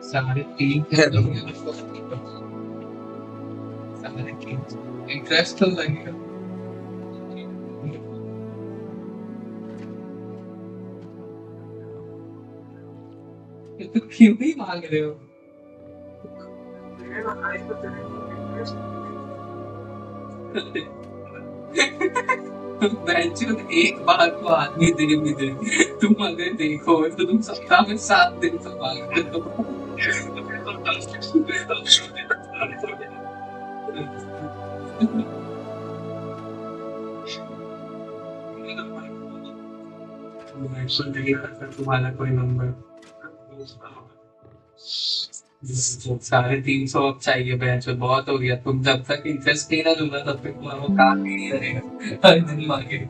साढ़े तीन हेलो साढ़े तीन इंटरेस्ट तो लगेगा। ये तो क्यों ही मांग रहे हो? बहनचोद एक बार को आदमी दे भी दे, तुम अगर देखो तो तुम सप्ताह में 7 दिन तो मांगते हो। तुम्हारा कोई नंबर 350 अब चाहिए बहनचोद, बहुत हो गया। तुम जब तक इंटरेस्ट नहीं ना दूंगा तब तक तुम्हारा वो काम ही नहीं रहेगा। हर दिन मांगे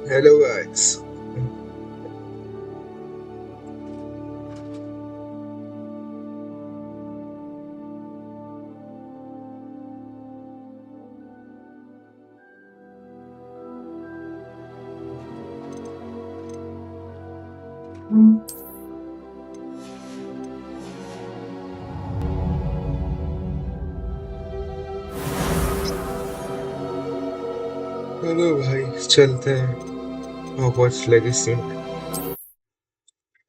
हेलो गाइस। हेलो भाई, चलते हैं हॉगवर्ट्स लेगेसी।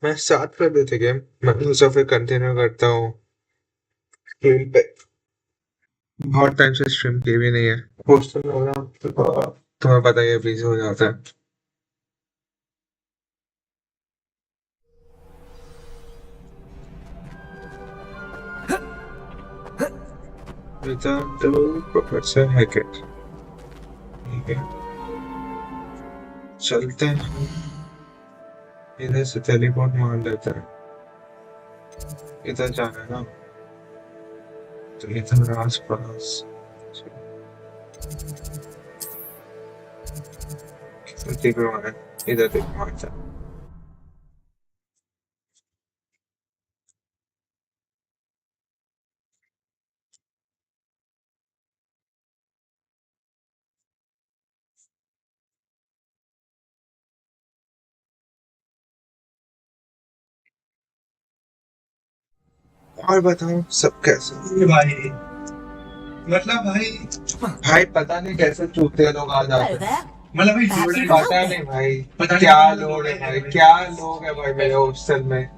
मैं स्टार्ट कर देते गेम, मैं सोचा फिर कंटिन्यू करता हूँ स्ट्रीम पे। बहुत टाइम से स्ट्रीम की भी नहीं है, हॉस्टल में हो रहा तो तुम्हें पता ही है, बिजी हो जाता है। Return to Professor Hackett। ठीक है, चलते हैं। इधर से टेलीपोर्ट मार लेते हैं। इधर जाना है ना, तो इधर आस पास इधर देख मारता है। और बताओ सब कैसे भाई? मतलब भाई पता नहीं कैसे चूते लोग आ जाते हैं। मतलब भाई पता नहीं भाई, क्या लोग है भाई, क्या लोग है भाई मेरे हॉस्टल में।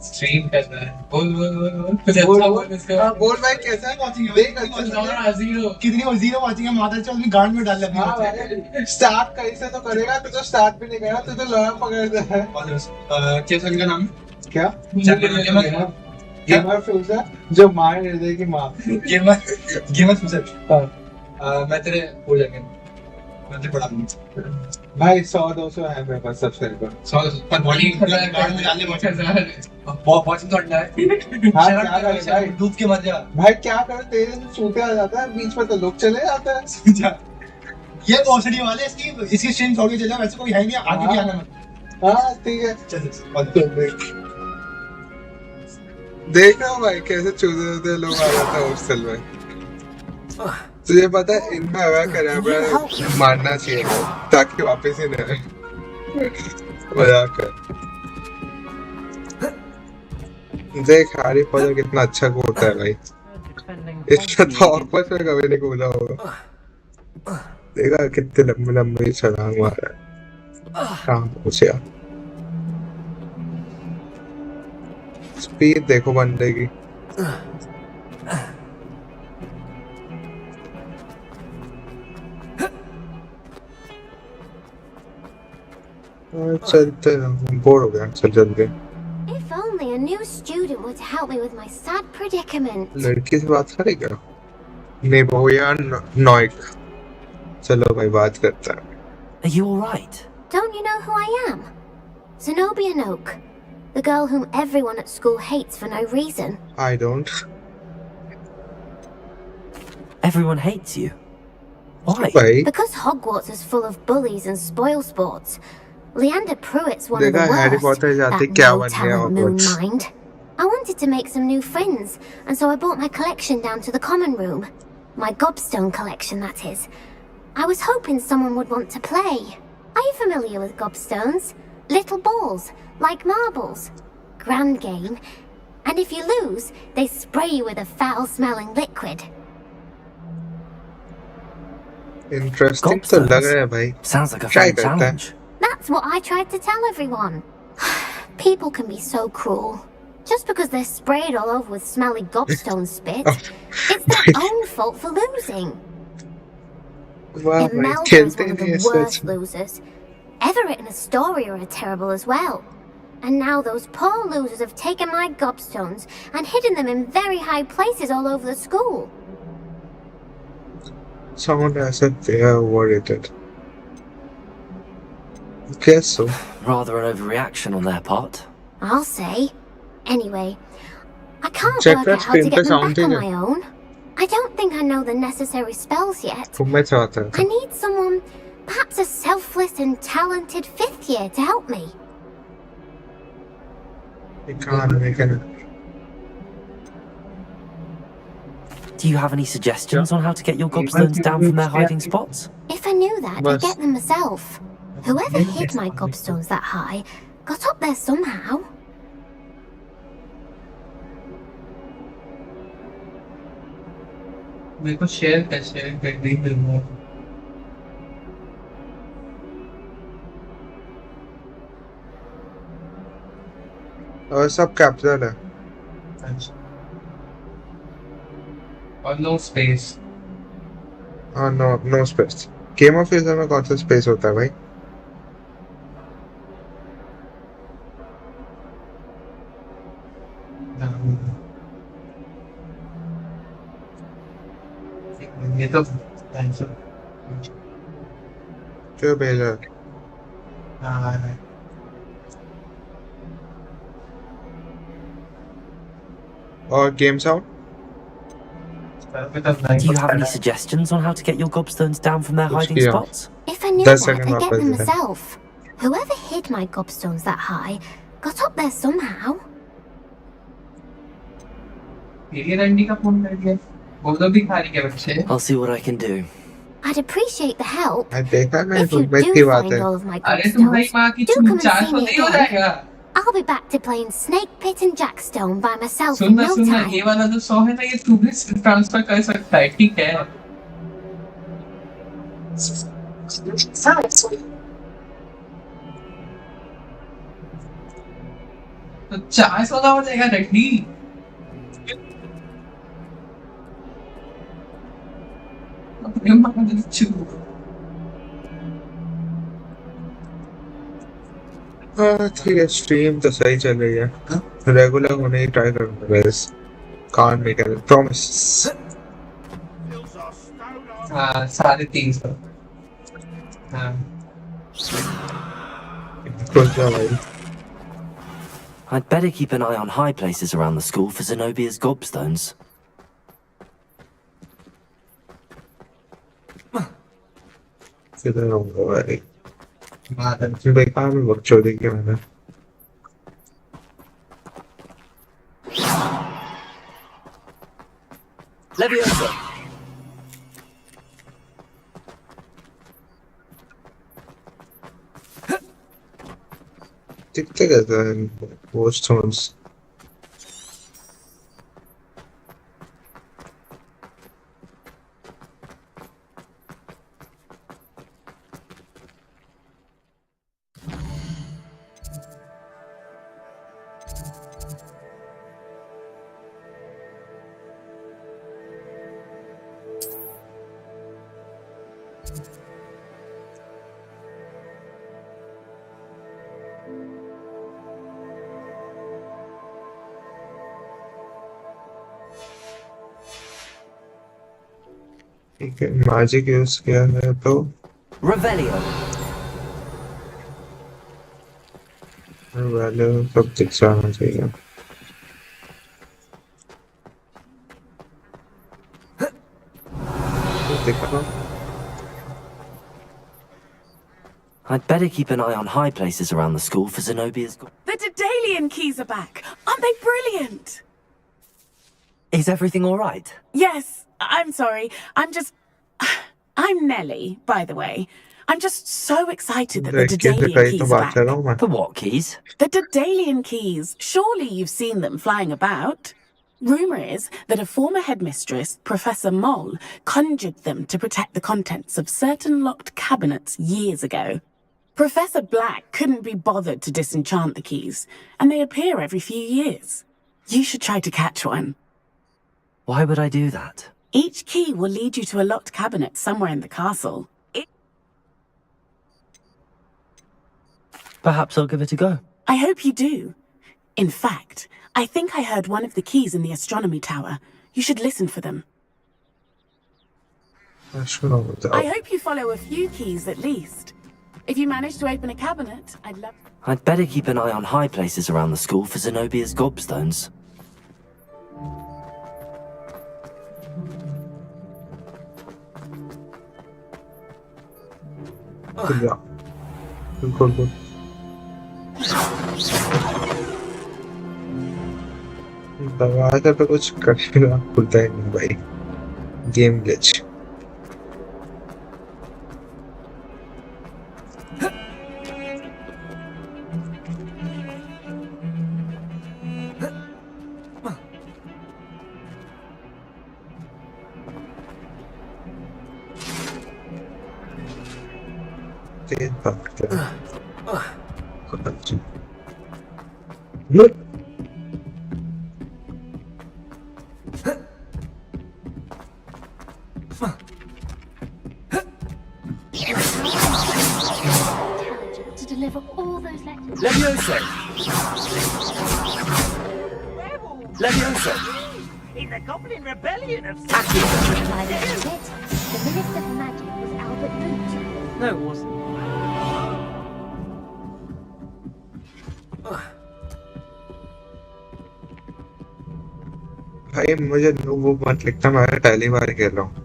स्ट्रीम कर रहा है। बोल बोल बोल बोल कुछ अच्छा बोल इसके हाँ बाद। बोल भाई, कैसा है वाचिंग? देख अच्छा जीरो कितनी और जीरो वाचिंग है, माता चौथ में गांड में डाल लगी। हाँ भाई, स्टार्ट कैसे तो करेगा, तू तो स्टार्ट भी नहीं करेगा, तू तो लॉयर पकड़ दे है। क्या सर का नाम क्या गेमर गेमर फ्यूचर, जो मार हृदय की माँ। Gamer gamer future. मैं तेरे हो जाएंगे, मैं तेरे पढ़ा दूंगा भाई। 100-200 है मेरे पास सब्सक्राइबर। 100 पर बॉलिंग गार्ड में डालने बहुत बहुत तो अड्डा है। हाँ क्या करे भाई, डूब के मर जा भाई क्या करे, तेरे से छूते आ जाता है बीच में तो लोग चले जाते हैं। ये भोसड़ी वाले इसकी स्ट्रीम छोड़ के चले, वैसे कोई है नहीं आगे भी आना मत। हाँ ठीक है, चल देख रहा हूँ भाई कैसे चूते लोग आ जाते हैं हॉस्टल में। तुझे पता है इनमें अगर kedavra मारना चाहिए ताकि वापस ही न आए। मजाक कर। देख हैरी पॉटर कितना अच्छा कूदता है भाई, इसका तो हॉगवर्ट्स में कभी नहीं कूदा होगा। देखा कितने लंबे लंबे छलांग मारा है। काम पूछा, स्पीड देखो बंदे की। चलते हैं, बोर हो गया, चल चलते। If only a new student would help me with my sad predicament. लड़की से बात करेगा नहीं वो यार नॉइक। चलो भाई बात करता है। Are you all right? Don't you know who I am? Zenobia Noak, the girl whom everyone at school hates for no reason. I don't. Everyone hates you. Why? भाई Because Hogwarts is full of bullies and spoil sports. Leander Pruitt's one of the देखा Harry worst. Potter जाते That क्या बन गया no-talent moon Hogwarts mind. I wanted to make some new friends, and so I brought my collection down to the common room. My gobstone collection, that is. I was hoping someone would want to play. Are you familiar with gobstones? Little balls, like marbles. Grand game. And if you lose, they spray you with a foul-smelling liquid. Interesting तो लग रहा है भाई Sounds like a try fun करता है challenge. That's what I tried to tell everyone. People can be so cruel. Just because they're sprayed all over with smelly gobstone spit, it's their own fault for losing. वाह भाई Imelda is खेलते one he of नहीं the ऐसे worst losers. Everett and Astoria are terrible as well. And now those poor losers have taken my gobstones and hidden them in very high places all over the school. someone has said they are overrated guess so Rather an overreaction on their part. I'll say. Anyway, I can't Check work that out how to screen get पे them sound back on ठीक है my own. I don't think I know the necessary spells yet. तो मैं चाहता I था need someone, perhaps a selfless and talented fifth year to help me. I can't make it Do you have any suggestions on how to get your gobstones down from their hiding spots? If I knew that, I'd बस get them myself. Whoever hid my gobstones that high got up there somehow. मेरे को share कर दी film और सब capture है और no space और no space Game of Thrones में कौन सा स्पेस होता है भाई ये तो क्यों भेजा हाँ और game sound Do you have any suggestions on how to get your gobstones down from their hiding किया spots? If I knew 10 that, second I'd get them वापस है myself. Whoever hid my gobstones that high got up there somehow. मेरी रंडी का phone कर दिया वो तो भिखारी के बच्चे I'll see what I can do. I'd appreciate the help. मैं देखा मैं If you मैं do की बात find है all of my अरे तुम्हारी gobstones, माँ की do come and चार see सौ me नहीं हो again. जाएगा I'll be back to playing Snake Pit and Jackstone by myself in सुनना no सुनना time. ये वाला जो 100 है ना ये तू भी ट्रांसफर कर सकता है ठीक है तो 400 का हो जाएगा रंडी अपने माँ का चू हाँ ठीक है स्ट्रीम तो सही चल रही है रेगुलर होने ही ट्राई करूंगा guys can't make it promise हाँ 350 हाँ खुश जा भाई I'd better keep an eye on high places around the school for Zenobia's gobstones. किधर होगा भाई मादर भाई कहाँ में बकचोदी की मैंने Leviosa! दिखते कैसे हैं वो स्टोन्स ठीक है मैजिक यूज किया है तो Revelio! वैल्यू सब दिख जाना चाहिए देखा I'd better keep an eye on high places around the school for Zenobia's... The Daedalian keys are back. Aren't they brilliant? Is everything all right? Yes, I'm sorry. I'm Nellie, by the way. I'm just so excited that the Daedalian keys are back. The what keys? The Daedalian keys. Surely you've seen them flying about. Rumour is that a former headmistress, Professor Moll, conjured them to protect the contents of certain locked cabinets years ago. Professor Black couldn't be bothered to disenchant the keys, and they appear every few years. You should try to catch one. Why would I do that? Each key will lead you to a locked cabinet somewhere in the castle. Perhaps I'll give it a go. I hope you do. In fact, I think I heard one of the keys in the astronomy tower. You should listen for them. I hope you follow a few keys at least. If you manage to open a cabinet, I'd love... I'd better keep an eye on high places around the school for Zenobia's gobstones. बिल्कुल दरवाजा पे कुछ करेगा खुलता ही नहीं भाई game glitch तेज भागते हैं To deliver all those letters. Levioso! Levioso! In the Goblin Rebellion of By the end of it, the Minister for Magic was Albert Boot. No, it wasn't. भाई मुझे वो मत लिखता मैं पहली बार खेल रहा हूँ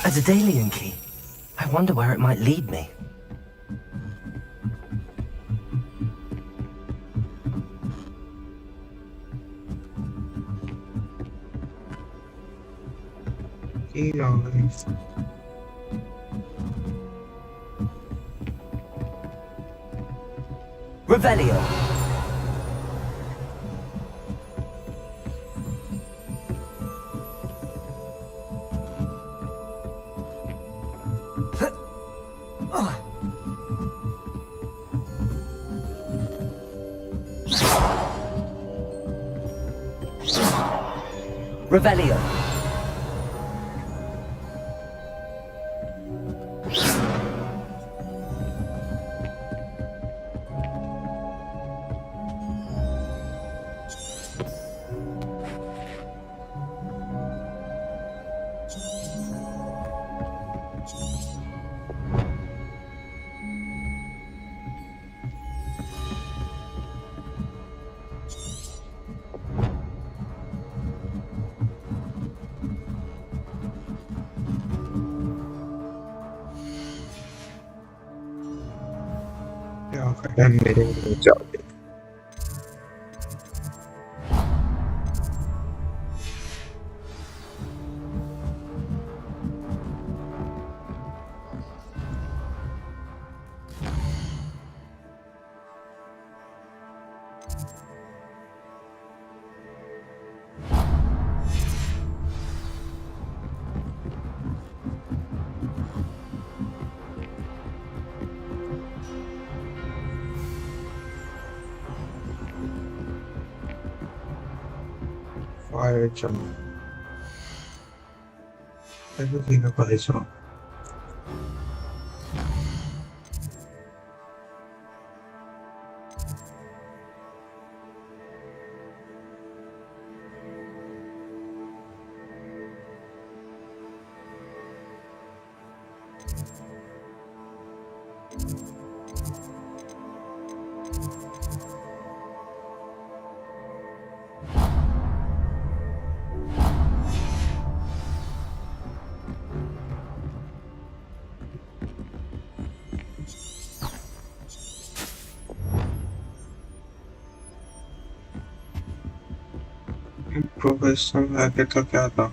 A Daedalian key. I wonder where it might lead me. Revelio. Revelio. मेरे जाओगे fire jump. Everything about this one. Professional आगे तो क्या था?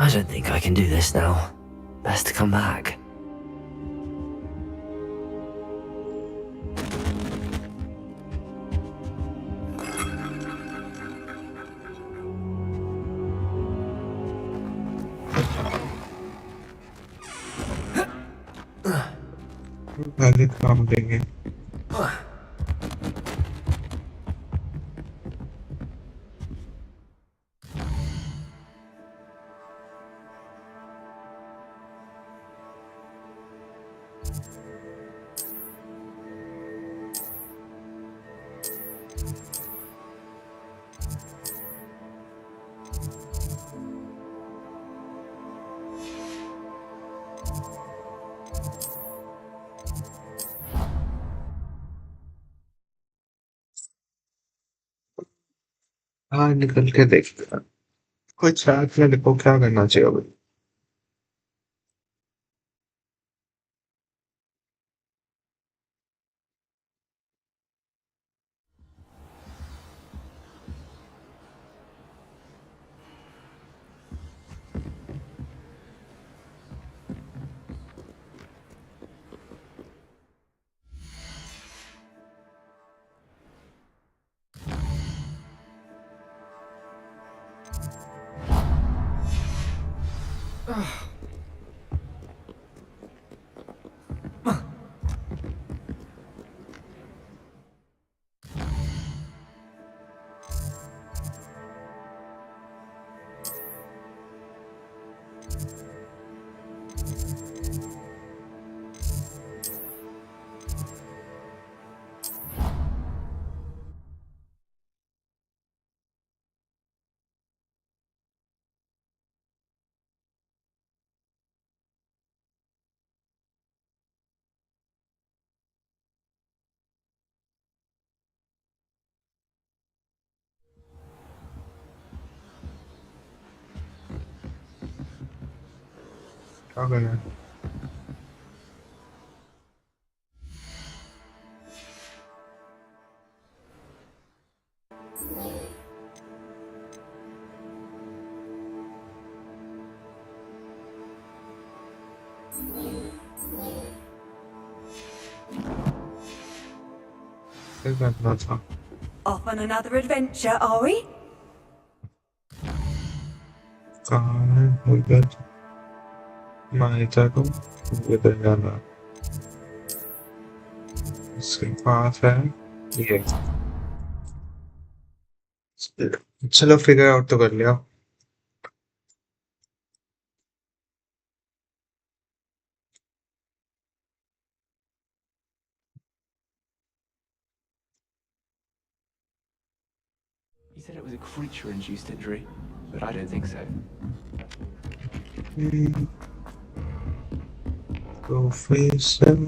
I don't think I can do this now. Best to come back. पहले काम देंगे। हाँ निकल के देखते हैं। कोई चैट में लिखो क्या करना चाहिए अभी। क्या करना है? क्या करना था? Off on another adventure, are we? कहाँ है उधर? मैं चाहता हूँ इधर जाना। इसके पास है ये। चलो फिगर आउट तो कर लिया। He said it was a creature-induced injury, but I don't think so. Professor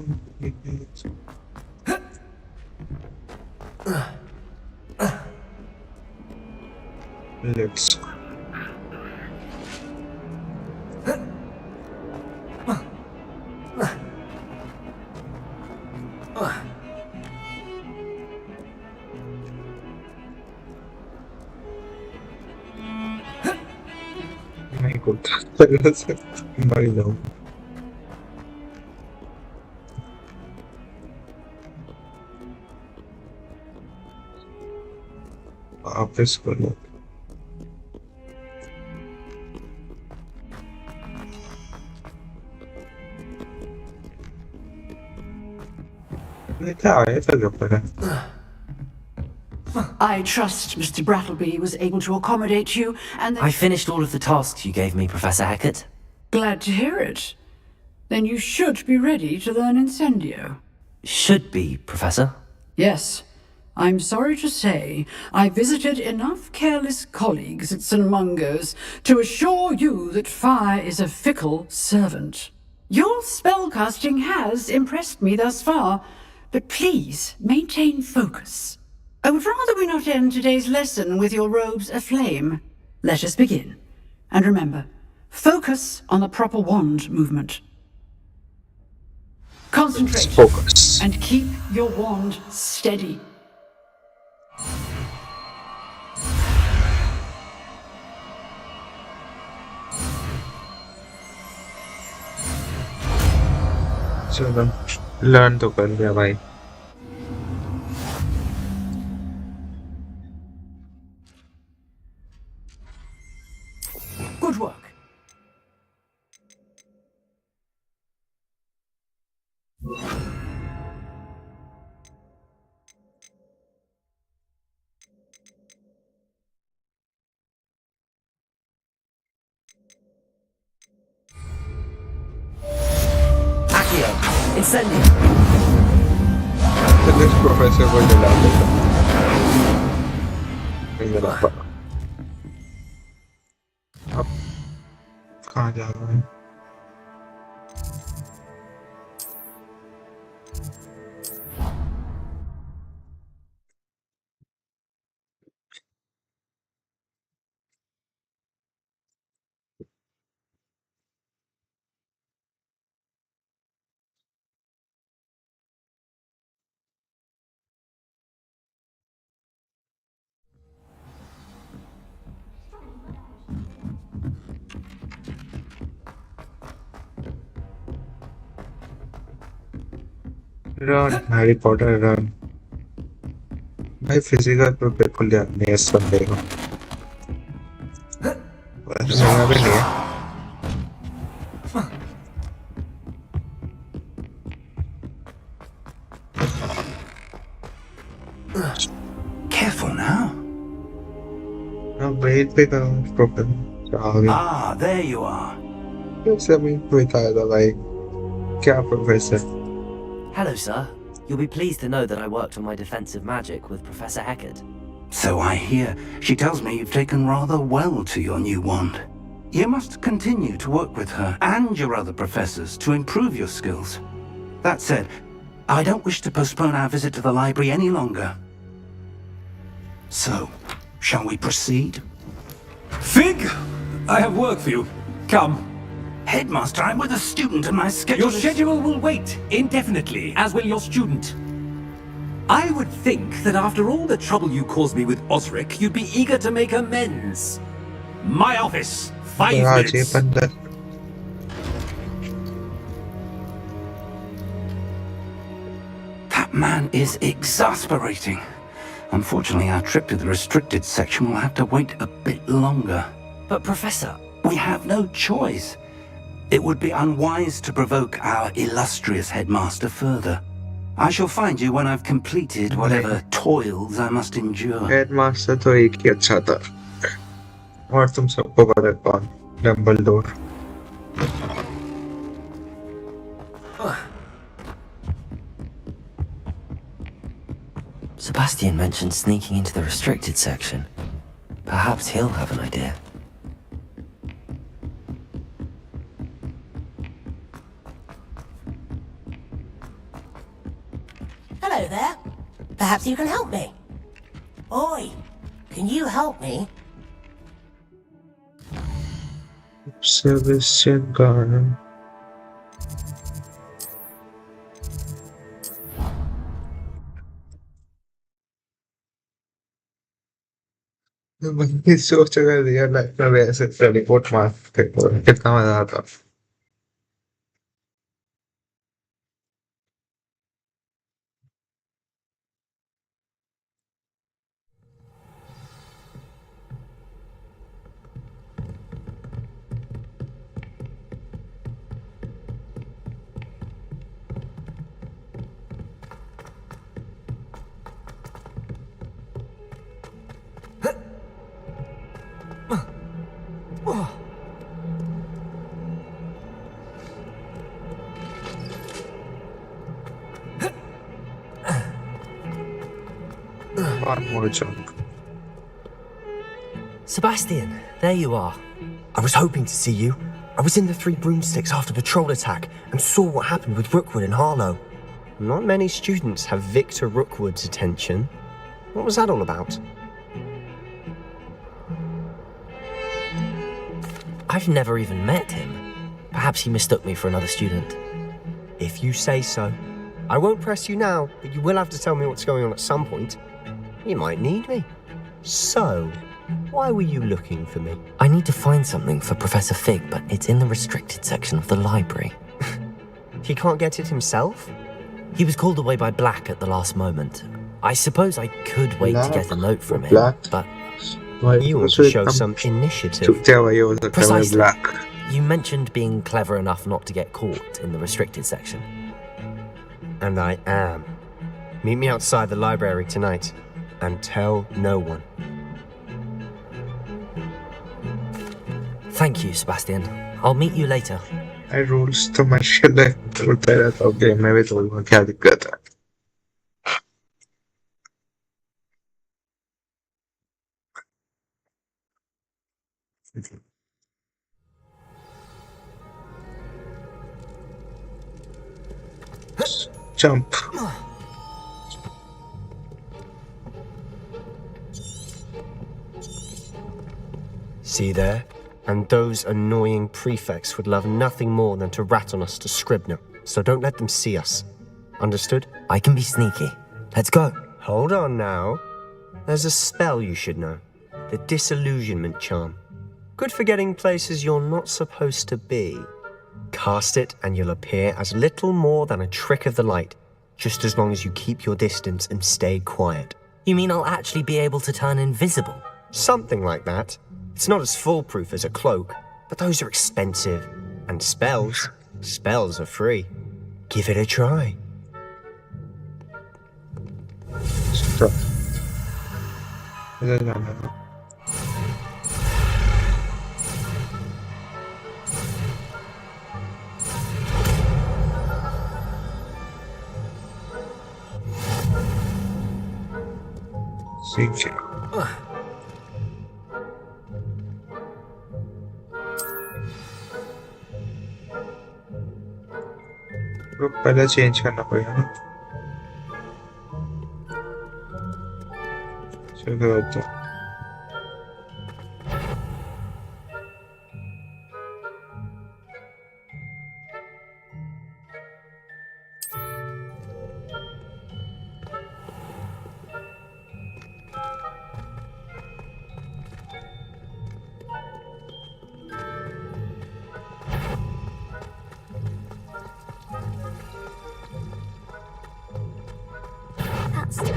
let's नहीं करता तरह से मर जाऊं। वापस करो। ये क्या है? ऐसा क्यों कर रहा है? I trust Mr. Brattleby was able to accommodate you, and I finished all of the tasks you gave me, Professor Hecat. glad to hear it. Then you should be ready to learn Incendio. Should be, Professor. Yes. I'm sorry to say, I visited enough careless colleagues at St. Mungo's to assure you that fire is a fickle servant. Your spellcasting has impressed me thus far, but please maintain focus. I would rather we not end today's lesson with your robes aflame. Let us begin. And remember, focus on the proper wand movement. Concentrate. Focus. And keep your wand steady. चलो learn तो कर लिया भाई. Good work. Accio! Incendio! तो this professor को जला देगा. मेरा पापा. अब कहाँ जा रहा है? Run, Harry Potter, run. भाई फिजिकल पे बिल्कुल ध्यान नहीं है इस बंदे को. जगह भी नहीं है. Careful now. अब वेट पे करूँ professor. Ah, there you are. कैसे मैं बताया था भाई? क्या professor? Hello, sir. You'll be pleased to know that I worked on my defensive magic with Professor Hecat. So I hear. She tells me you've taken rather well to your new wand. You must continue to work with her and your other professors to improve your skills. That said, I don't wish to postpone our visit to the library any longer. So, shall we proceed? Fig! I have work for you. Come. Headmaster, I'm with a student and my schedule Your schedule will wait indefinitely, as will your student. I would think that after all the trouble you caused me with Osric, you'd be eager to make amends. My office, 5 minutes. That man is exasperating. Unfortunately, our trip to the restricted section will have to wait a bit longer. But, Professor... We have no choice. It would be unwise to provoke our illustrious headmaster further. I shall find you when I've completed whatever toils I must endure. Headmaster तो एक ही अच्छा था. और तुम सबको पता है कौन? Dumbledore. Sebastian mentioned sneaking into the restricted section. Perhaps he'll have an idea. Hello there. Perhaps you can help me. Oi, can you help me? Sebastian Garden. मैं सोच रहा रियल लाइफ में वैसे टेलीपोर्ट मारते कितना मजा आता. One more jump. Sebastian, there you are. I was hoping to see you. I was in the Three Broomsticks after the troll attack and saw what happened with Rookwood and Harlow. Not many students have Victor Rookwood's attention. What was that all about? I've never even met him. Perhaps he mistook me for another student. If you say so. I won't press you now, but you will have to tell me what's going on at some point. You might need me. So, why were you looking for me? I need to find something for Professor Fig, but it's in the restricted section of the library. He can't get it himself? He was called away by Black at the last moment. I suppose I could wait to get a note from him, Black? but... You want to show some initiative. Precisely. You mentioned being clever enough not to get caught in the restricted section. And I am. Meet me outside the library tonight, and tell no one. Thank you, Sebastian. I'll meet you later. Rules तो माशाल्लाह होता रहता हूँ game में भी, तो क्या दिक्कत है? Jump. See there? And those annoying prefects would love nothing more than to rat on us to Scribner, so don't let them see us. Understood? I can be sneaky. Let's go. Hold on now. There's a spell you should know. The Disillusionment Charm. Good for getting places you're not supposed to be. Cast it and you'll appear as little more than a trick of the light, just as long as you keep your distance and stay quiet. You mean I'll actually be able to turn invisible? Something like that. It's not as foolproof as a cloak, but those are expensive. And spells are free. Give it a try. Stop. See you. पहले change करना पड़ेगा ना। चलो तो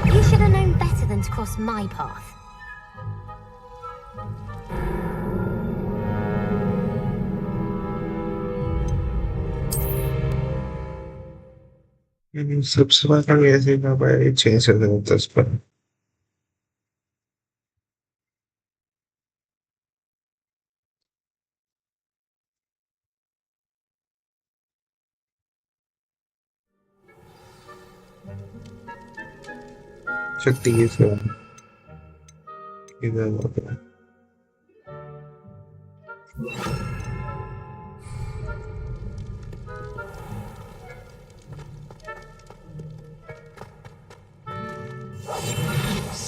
You should have known better than to cross my path. सबसे पहले ऐसे ना भाई चेंज कर देता इस पर शक्ति से इधर होता है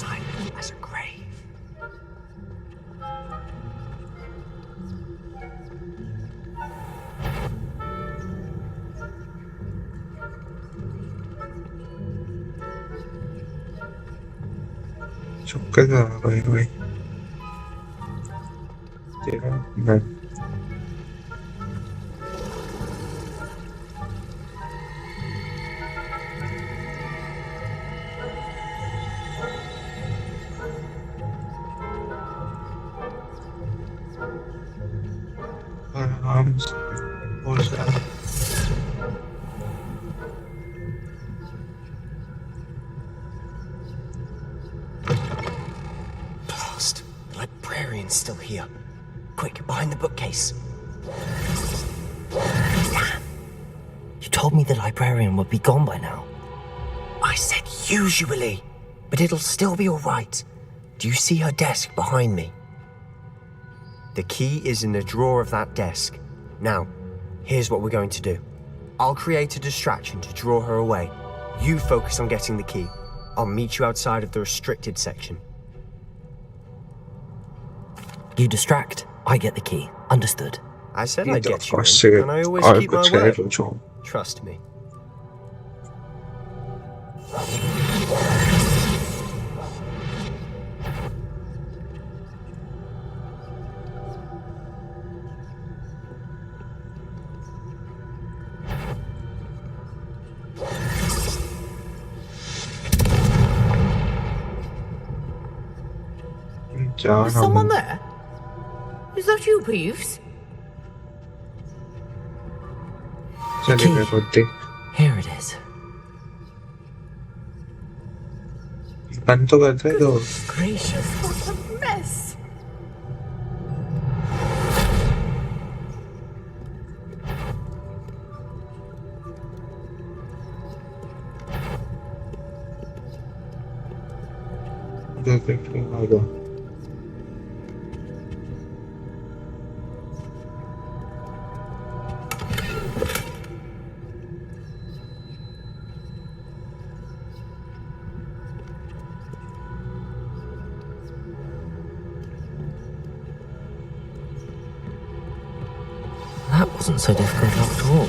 Silent as a grave. चुपके से भाई भाई तेरा मैं arms or that Blast! The librarian's still here. Quick, behind the bookcase. Damn. You told me the librarian would be gone by now. I said usually, but it'll still be all right. Do you see her desk behind me? The key is in the drawer of that desk. Now, here's what we're going to do. I'll create a distraction to draw her away. You focus on getting the key. I'll meet you outside of the restricted section. You distract, I get the key. Understood. I said I'd get you course, in, and I always और keep my कुछ है word. पूछो. Trust me. Is someone there? Is that you, Peeves? चलिए बुद्धि. Here it is. बंद तो करते दो. Gracious, what a mess! That wasn't so difficult after all.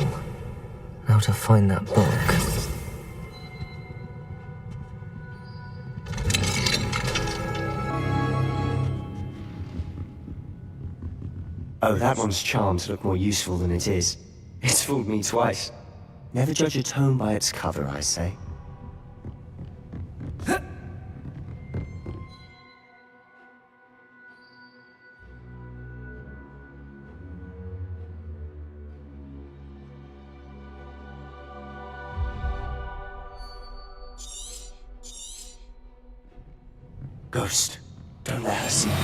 Now to find that book. Oh, that one's charmed to look more useful than it is. It's fooled me twice. Never judge a tome by its cover, I say. Ghost, don't let her see you.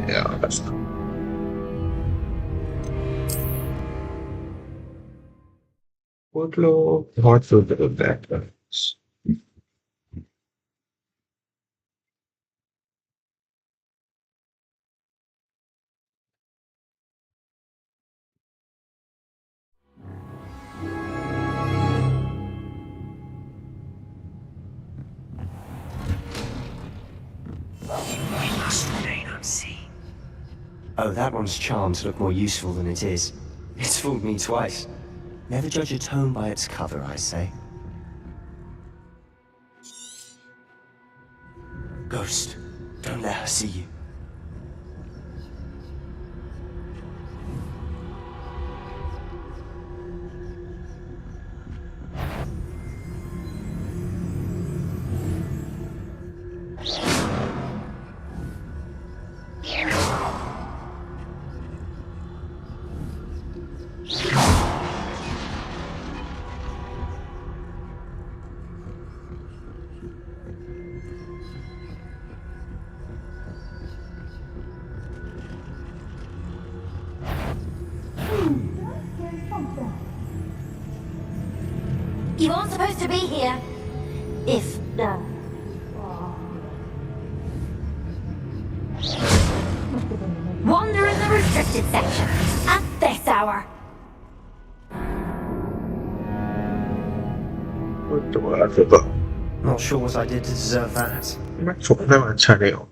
Yeah, that's Woodlow, hot food of that. We must remain unseen. Oh, that one's charmed to look more useful than it is. It's fooled me twice. Never judge a tome by its cover, I say. Ghost, don't let her see you. You aren't supposed to be here. If, wander in the restricted section at this hour. What do I forgot? Not sure what I did to deserve that. मैं छोड़ने में अच्छा नहीं हूँ.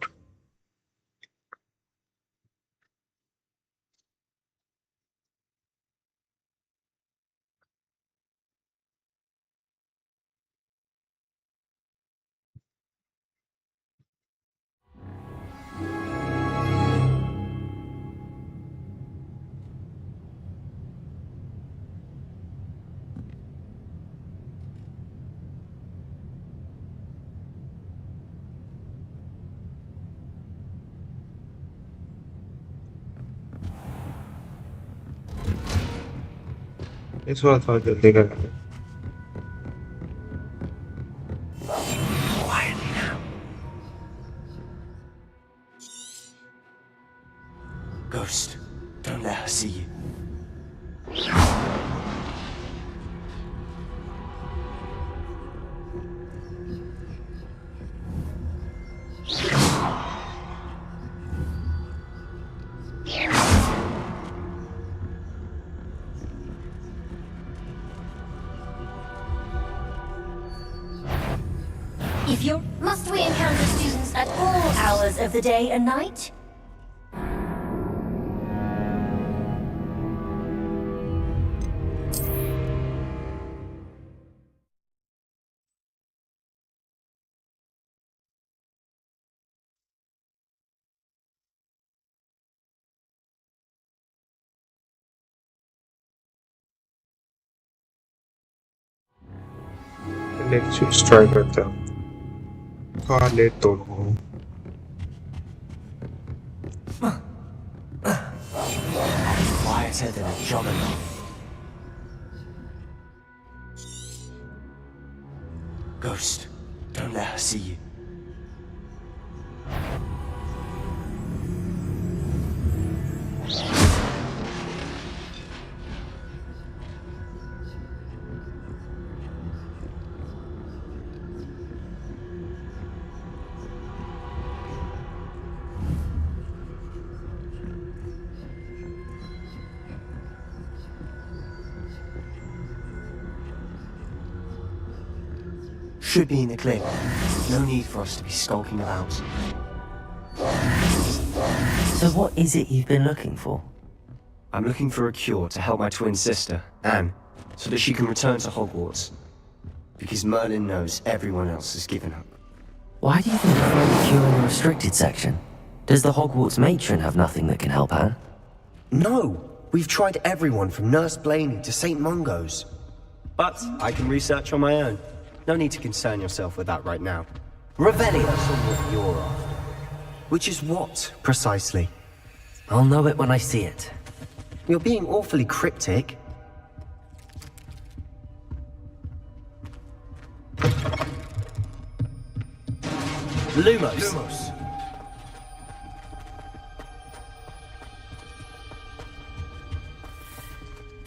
इस बार थोड़ा जल्दी करेंगे। Quietly now. Ghost, don't let her see you. If you're... Must we encounter students at all hours of the day and night? Lectures try करता हूँ। खा ले तो हूँ। Quieter than a juggernaut. Ghost, don't let her see you. Should be in the clear. No need for us to be skulking about. So what is it you've been looking for? I'm looking for a cure to help my twin sister, Anne, so that she can return to Hogwarts. Because Merlin knows everyone else has given up. Why do you think you'll find the cure in the restricted section? Does the Hogwarts matron have nothing that can help Anne? No! We've tried everyone from Nurse Blaney to St. Mungo's. But I can research on my own. No need to concern yourself with that right now. Revelio! That's all what you're after. Which is what, precisely? I'll know it when I see it. You're being awfully cryptic. Lumos.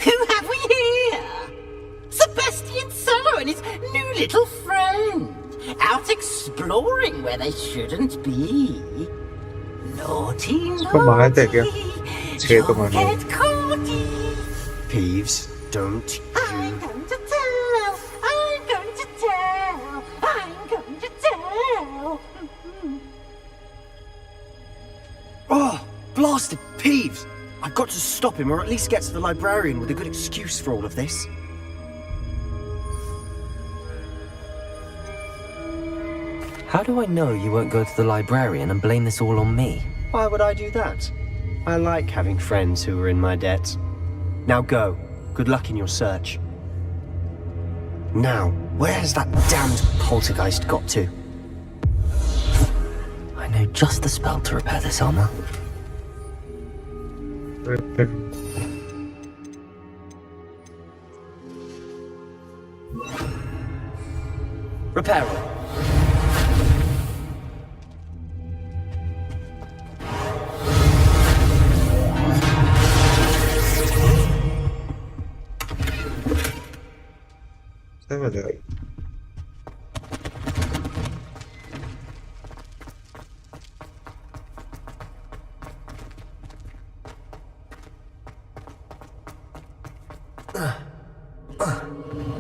Who have we here? Sebastian Solo and his new little friend. Out exploring where they shouldn't be. Naughty, बाहर थे क्या? छह तो naughty. मानो। Get caughty. Peeves, don't I'm going to tell. I'm going to tell. I'm going to tell. Oh, blasted Peeves! I've got to stop him, or at least get to the librarian with a good excuse for all of this. How do I know you won't go to the librarian and blame this all on me? Why would I do that? I like having friends who are in my debt. Now go. Good luck in your search. Now, where has that damned poltergeist got to? I know just the spell to repair this armor. Repair it. समझ आई।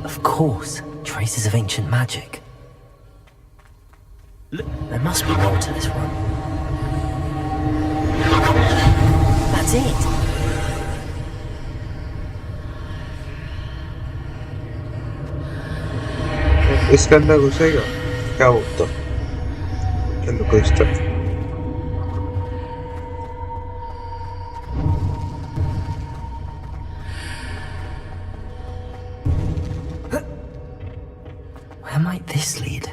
Of course, traces of ancient magic. There must be more to this one. That's it! इसके अंदर घुसेगा क्या होता? चलो घुसता। Where might this lead?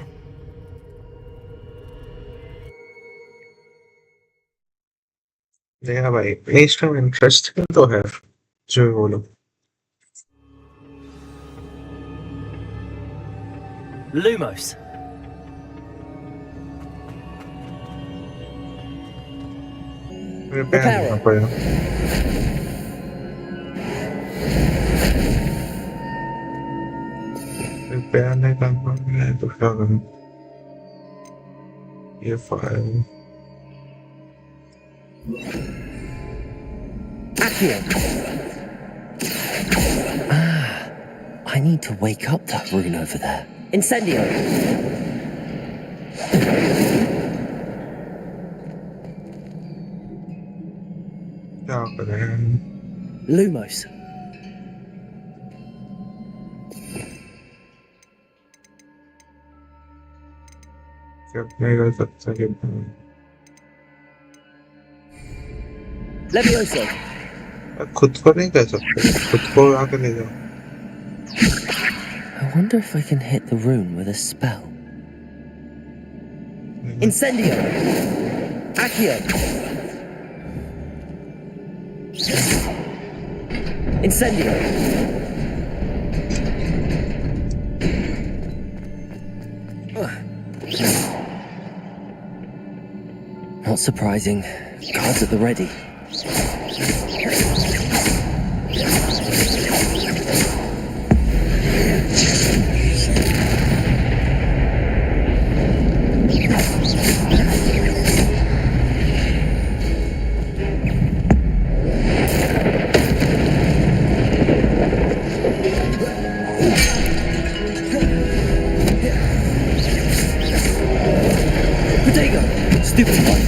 देखा भाई, Insta में इंटरेस्टिंग तो है जो बोलो। Lumos. Repair apa ya? Repair này gampang ya itu sekarang. Ya file. Accio. I need to wake up that rune over there. Incendio. क्या करें? Lumos. जब नहीं कर सकता जब Levioso. खुद को नहीं कर सकते, खुद को आके ले जाओ. I wonder if I can hit the rune with a spell. Incendio. Accio. Incendio. Not surprising. Guards at the ready. Stupid one.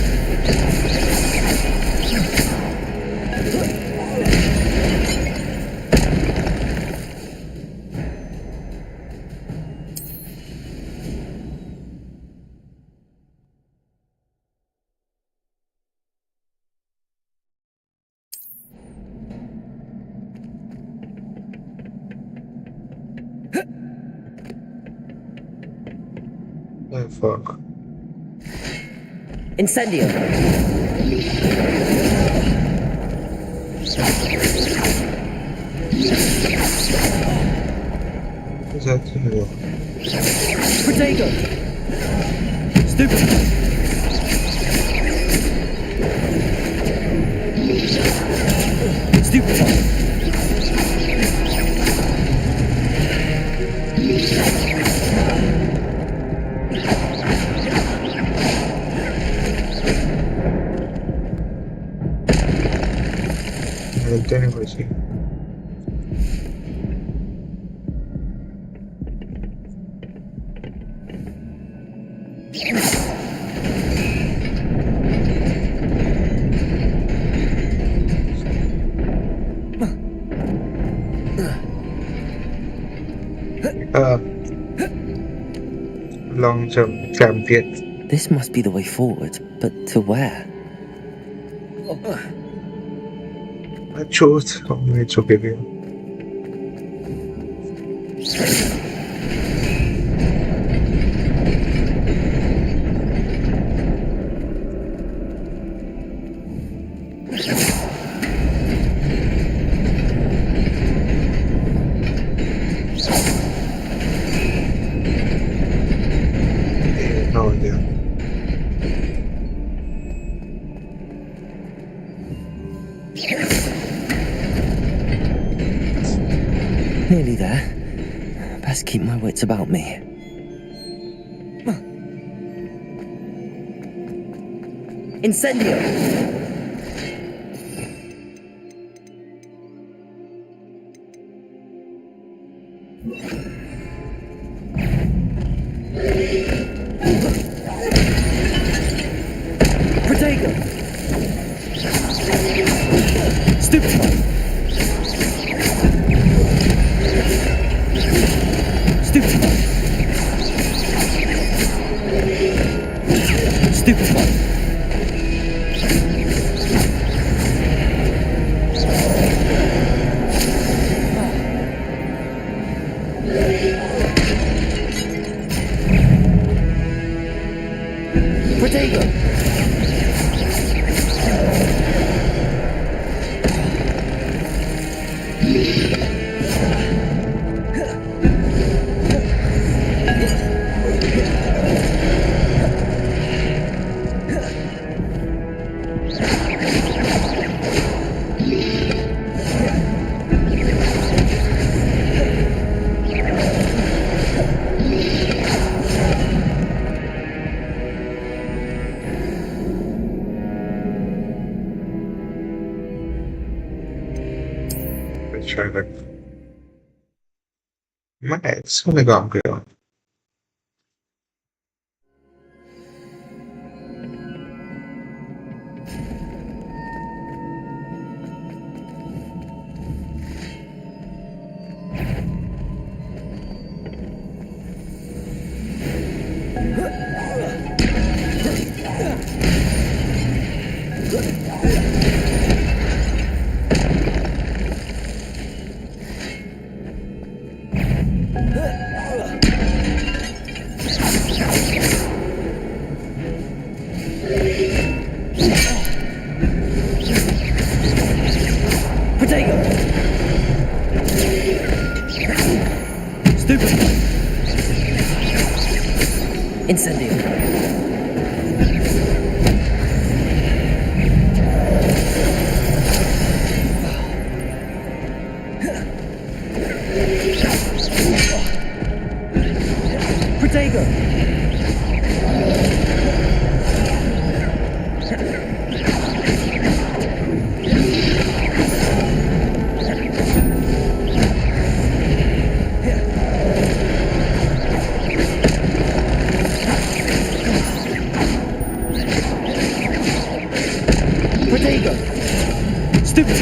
Oh fuck. Incendio. Exactly. Protego. Stupid. Stupid. मिलते हैं वैसे. Long-term champion. This must be the way forward, but to where? I chose. It's okay. No idea. Nearly there. Best keep my wits about me. Incendio! Protego! Stupid! Stupid! Stupid! Protego! Try करता हूँ। मैं x में काम किया हूँ। Potato! Stupid! Incendio! Potato! Potato! Stupid!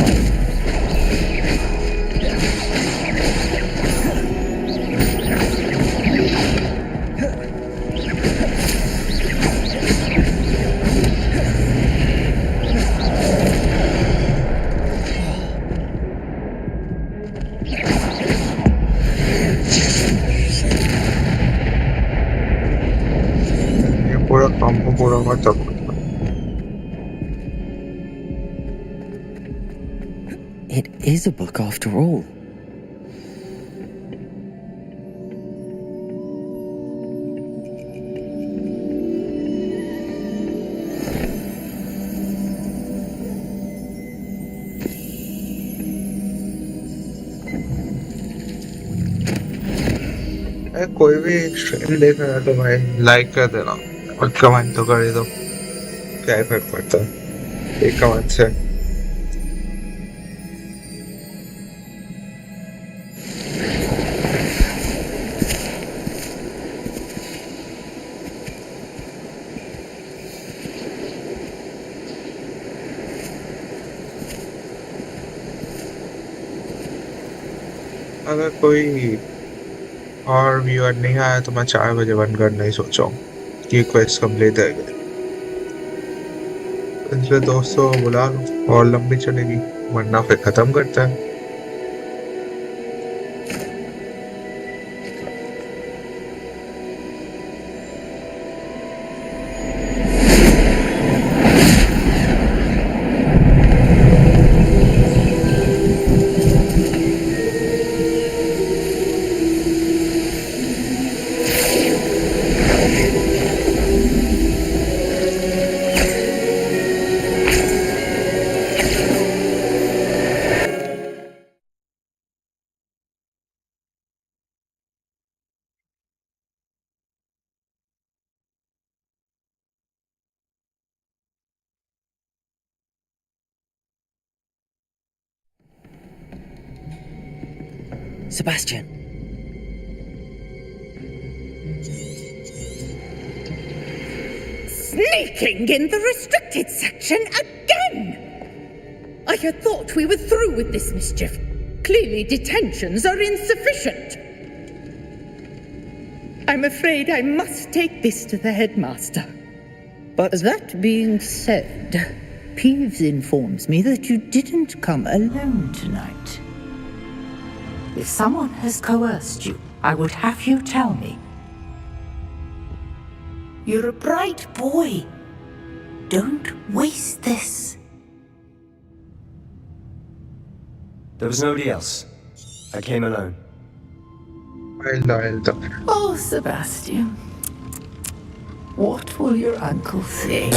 ये पूरा काम को पूरा हुआ तब It is a book after all. कोई भी स्ट्रीम देख रहा है तो भाई लाइक कर देना और कमेंट तो कर ही दो, क्या ही फर्क पड़ता है एक कमेंट से। अगर कोई और व्यूअर नहीं आया तो मैं 4 बजे बंद करना ही सोचा हूँ कि क्वेस्ट कंप्लीट है, इसलिए दोस्तों बुला लो और लंबी चलेगी वरना फिर खत्म करता है। Sebastian. Sneaking in the restricted section again! I had thought we were through with this mischief. Clearly detentions are insufficient. I'm afraid I must take this to the headmaster. But that being said, Peeves informs me that you didn't come alone tonight. If someone has coerced you, I would have you tell me. You're a bright boy. Don't waste this. There was nobody else. I came alone. Oh, Sebastian. What will your uncle say?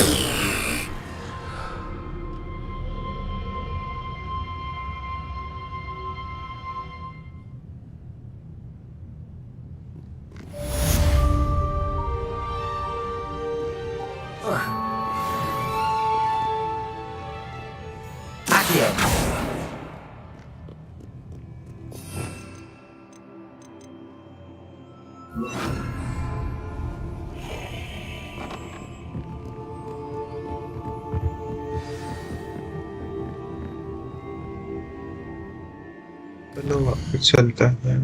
चलो वापस चलता है।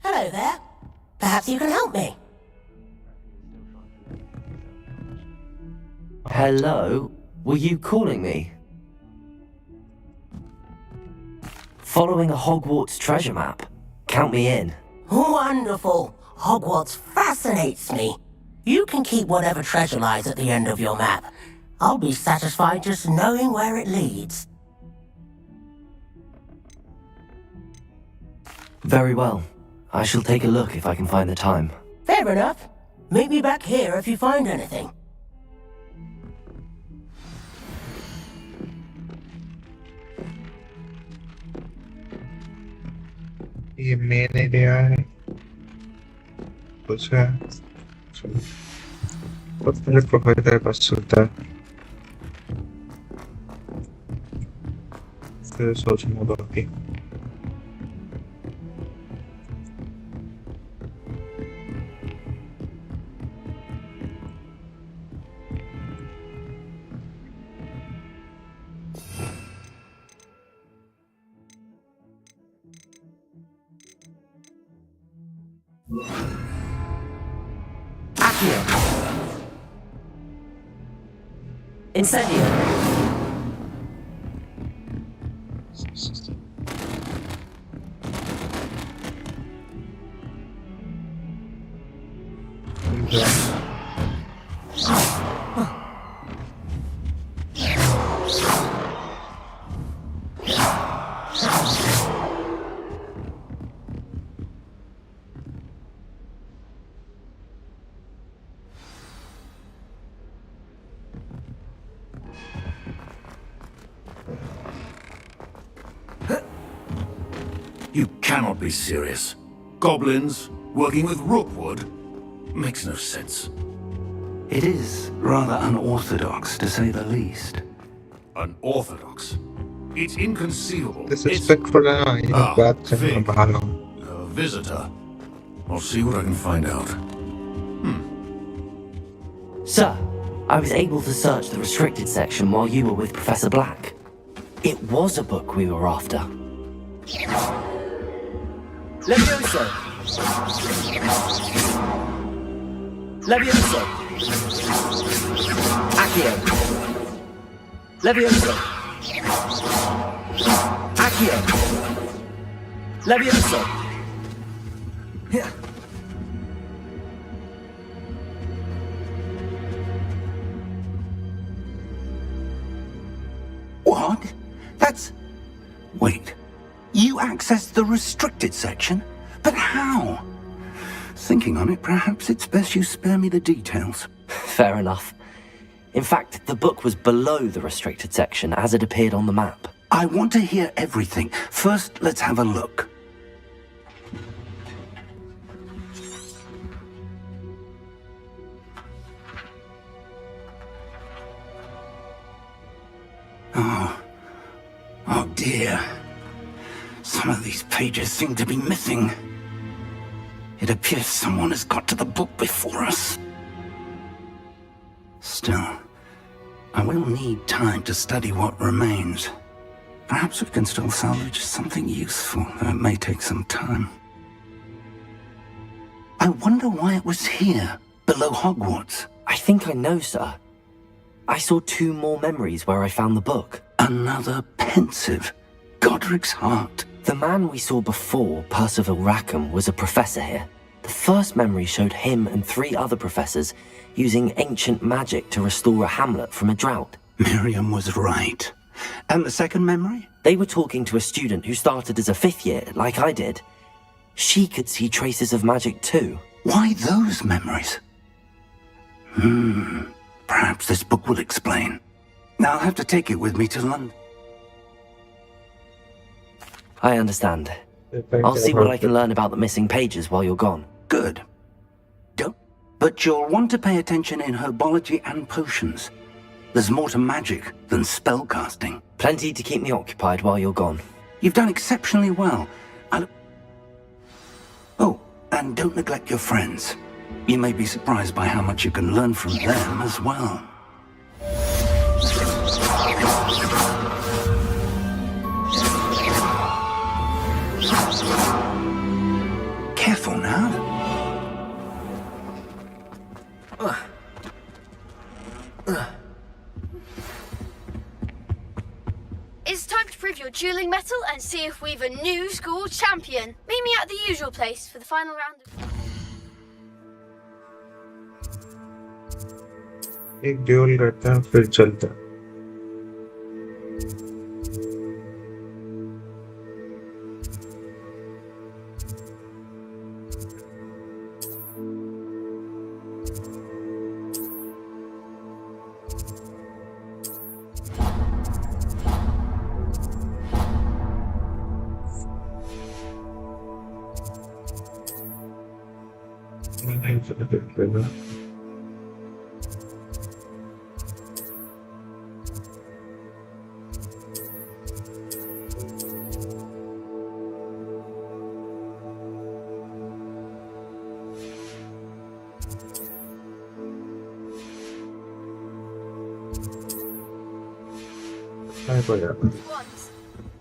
Hello there. Perhaps you can help me. Hello? Were you calling me? Following a Hogwarts treasure map? Count me in. Wonderful. Hogwarts fascinates me. You can keep whatever treasure lies at the end of your map. I'll be satisfied just knowing where it leads. Very well. I shall take a look if I can find the time. Fair enough. Meet me back here if you find anything. ये main area है कुछ है बहुत पहले profile पास होता है फिर सोचना बाकी Incendio! You cannot be serious. Goblins working with Rookwood makes no sense. It is rather unorthodox, to say the least. Unorthodox? It's inconceivable. Disrespectful है ये बात करना बाहर A visitor. I'll see what I can find out. Sir, I was able to search the restricted section while you were with Professor Black. It was a book we were after. Levioso! Levioso! Accio! Levioso! Accio! Levioso! What? That's... Wait. You accessed the restricted section? But how? Thinking on it, perhaps it's best you spare me the details. Fair enough. In fact, the book was below the restricted section as it appeared on the map. I want to hear everything. First, let's have a look. Oh dear. Some of these pages seem to be missing. It appears someone has got to the book before us. Still, I will need time to study what remains. Perhaps we can still salvage something useful, though it may take some time. I wonder why it was here, below Hogwarts. I think I know, sir. I saw 2 more memories where I found the book. Another pensive. Godric's heart. The man we saw before, Percival Rackham, was a professor here. The first memory showed him and 3 other professors using ancient magic to restore a hamlet from a drought. Miriam was right. And the second memory? They were talking to a student who started as a 5th year, like I did. She could see traces of magic too. Why those memories? Perhaps this book will explain. Now I'll have to take it with me to London. I understand. I'll see what I can learn about the missing pages while you're gone. Good. Don't. But you'll want to pay attention in herbology and potions. There's more to magic than spellcasting. Plenty to keep me occupied while you're gone. You've done exceptionally well. Oh, and don't neglect your friends. You may be surprised by how much you can learn from them as well. Careful now. It's time to prove your dueling mettle and see if we've a new school champion. Meet me at the usual place for the final round of... एक dual करते हैं फिर चलते हैं।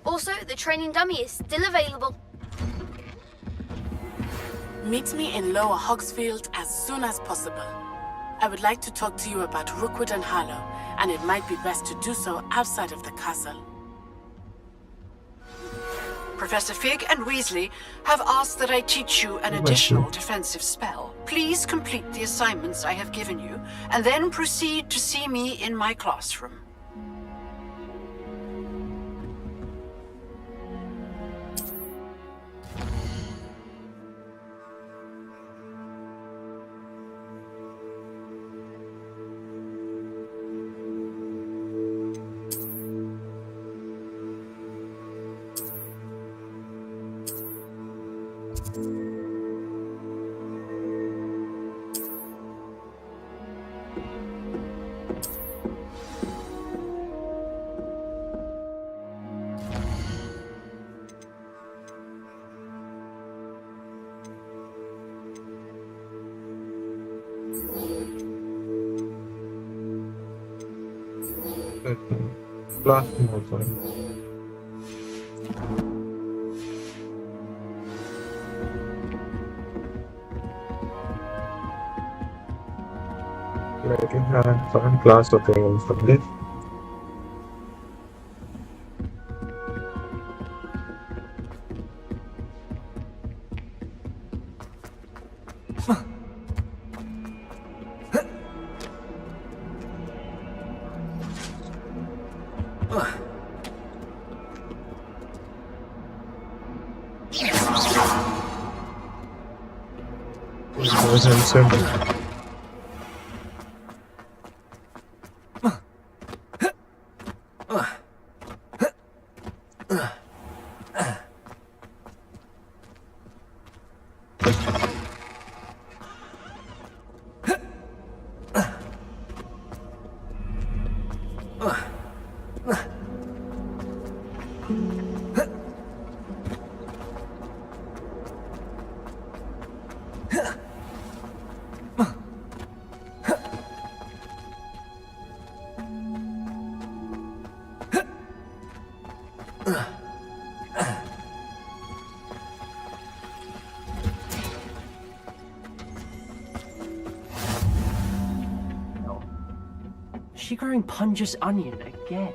Also, the training dummy is still available. Meet me in Lower Hogsfield as soon as possible. I would like to talk to you about Rookwood and Harlow, and it might be best to do so outside of the castle. Professor Fig and Weasley have asked that I teach you an additional defensive spell. Please complete the assignments I have given you, and then proceed to see me in my classroom. Class में होता है। लेकिन fun class होते हैं सबके। She growing Punja's onion again.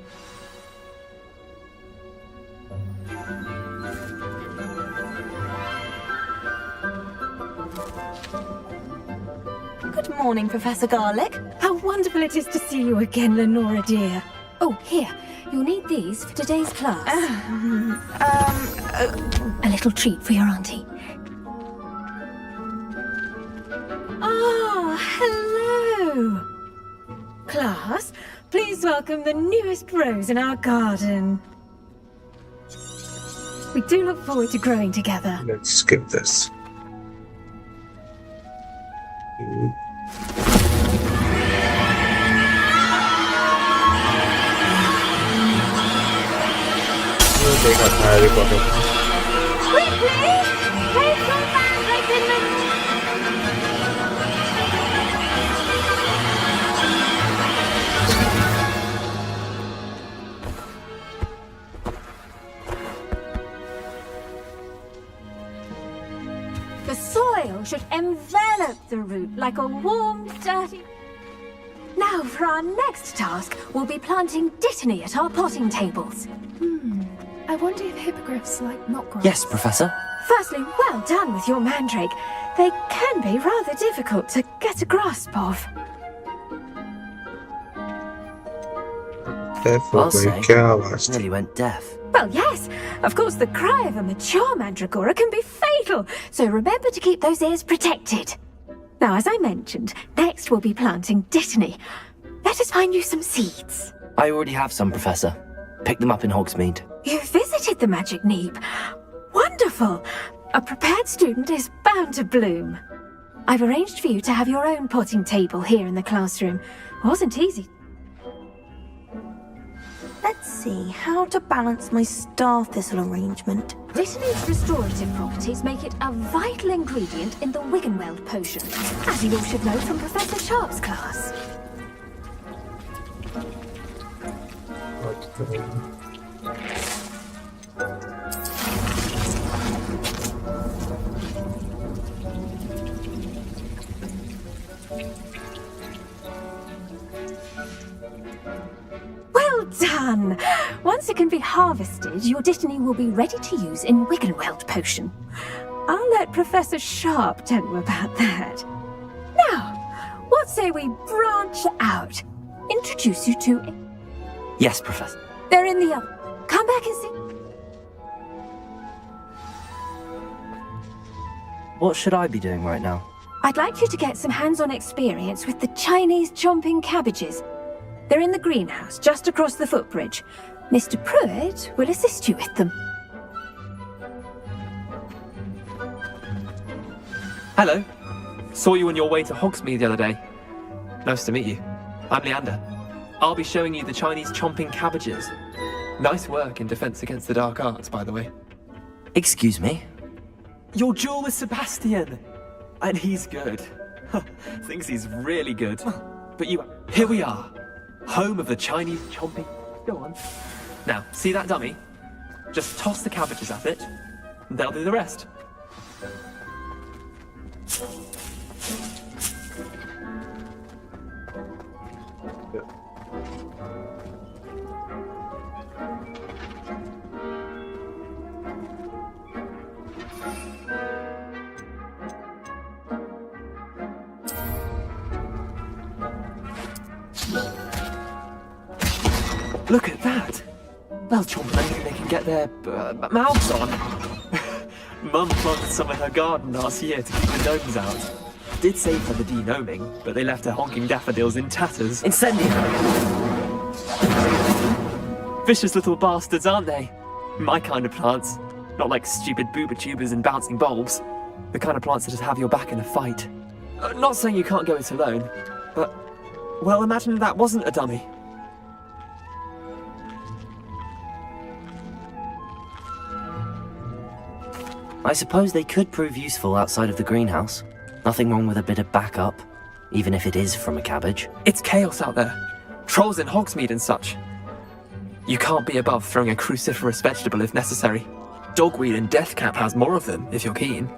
Good morning, Professor Garlick. How wonderful it is to see you again, Lenora dear. Oh, here. You'll need these for today's class. A little treat for your auntie. Ah, hello. Class, please welcome the newest rose in our garden. We do look forward to growing together. Let's skip this. देखा था Harry Potter. The soil should envelop the root like a warm, dirty... Now, for our next task, we'll be planting dittany at our potting tables. I wonder if hippogriffs like knotgrass. Yes, Professor. Firstly, well done with your mandrake. They can be rather difficult to get a grasp of. I'll say, nearly went deaf. Well, yes. Of course, the cry of a mature mandragora can be fatal, so remember to keep those ears protected. Now, as I mentioned, next we'll be planting dittany. Let us find you some seeds. I already have some, Professor. Picked them up in Hogsmeade. You visited the Magic Neep. Wonderful! A prepared student is bound to bloom. I've arranged for you to have your own potting table here in the classroom. Wasn't easy. Let's see how to balance my star thistle arrangement. Dittany's restorative properties make it a vital ingredient in the Wiggenweld potion, as you all should know from Professor Sharp's class. Well done! Once it can be harvested, your dittany will be ready to use in Wiggenweld potion. I'll let Professor Sharp tell you about that. Now, what say we branch out? Introduce you to... Yes, Professor. They're in the oven. Come back and see. What should I be doing right now? I'd like you to get some hands-on experience with the Chinese chomping cabbages. They're in the greenhouse, just across the footbridge. Mr. Pruitt will assist you with them. Hello. Saw you on your way to Hogsmeade the other day. Nice to meet you. I'm Leander. I'll be showing you the Chinese chomping cabbages. Nice work in Defense Against the Dark Arts, by the way. Excuse me? Your duel with Sebastian! And he's good. Thinks he's really good. But here we are. Home of the Chinese chomping... Go on. Now, see that dummy? Just toss the cabbages at it, and they'll do the rest. Look at that! They'll chomp anything they can get their mouths on. Mum planted some in her garden last year to keep the gnomes out. Did save her the de-gnoming, but they left her honking daffodils in tatters. Incendio! Vicious little bastards, aren't they? My kind of plants. Not like stupid booba tubers and bouncing bulbs. The kind of plants that just have your back in a fight. Not saying you can't go it alone, but... Well, imagine that wasn't a dummy. I suppose they could prove useful outside of the greenhouse. Nothing wrong with a bit of backup, even if it is from a cabbage. It's chaos out there. Trolls in Hogsmeade and such. You can't be above throwing a cruciferous vegetable if necessary. Dogweed and deathcap has more of them, if you're keen.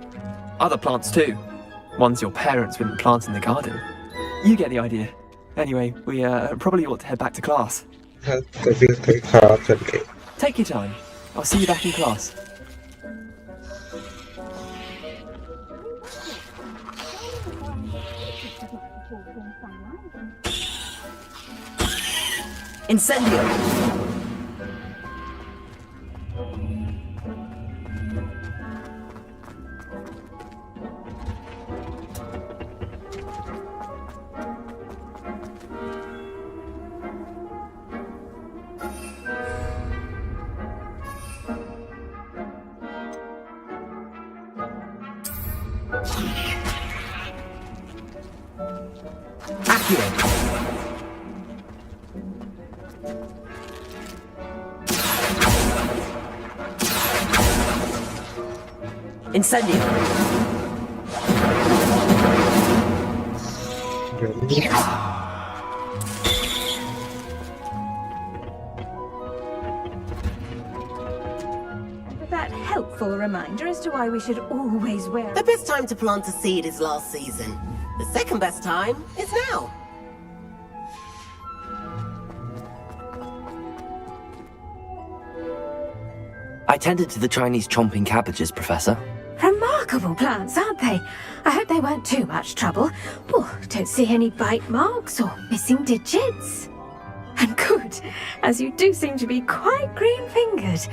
Other plants too. Ones your parents wouldn't plant in the garden. You get the idea. Anyway, we probably ought to head back to class. Take your time. I'll see you back in class. Incendio! Incendio. That helpful reminder as to why we should always wear... The best time to plant a seed is last season. The second best time is now. I tended to the Chinese chomping cabbages, Professor. Remarkable plants, aren't they? I hope they weren't too much trouble. Oh, don't see any bite marks or missing digits. And good, as you do seem to be quite green-fingered.